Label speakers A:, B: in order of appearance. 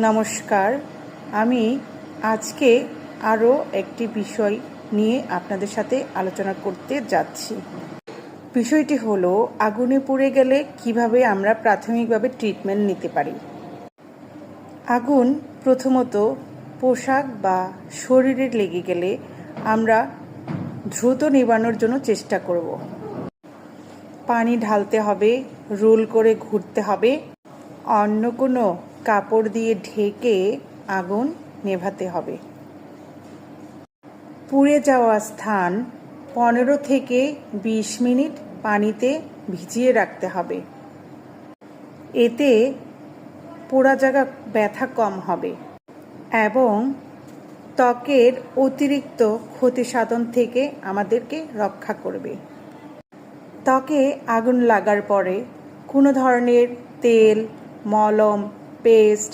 A: নমস্কার। আমি আজকে আরও একটি বিষয় নিয়ে আপনাদের সাথে আলোচনা করতে যাচ্ছি। বিষয়টি হলো আগুনে পুড়ে গেলে কিভাবে আমরা প্রাথমিকভাবে ট্রিটমেন্ট নিতে পারি। আগুন প্রথমত পোশাক বা শরীরে লেগে গেলে আমরা দ্রুত নিবানোর জন্য চেষ্টা করব। পানি ঢালতে হবে, রোল করে ঘুরতে হবে, অন্য কোনো কাপড় দিয়ে ঢেকে আগুন নেভাতে হবে। পুড়ে যাওয়া স্থান 15 থেকে 20 মিনিট পানিতে ভিজিয়ে রাখতে হবে। এতে পোড়া জায়গা ব্যথা কম হবে এবং ত্বকের অতিরিক্ত ক্ষতি সাধন থেকে আমাদেরকে রক্ষা করবে। ত্বকে আগুন লাগার পরে কোনো ধরনের তেল, মলম, পেস্ট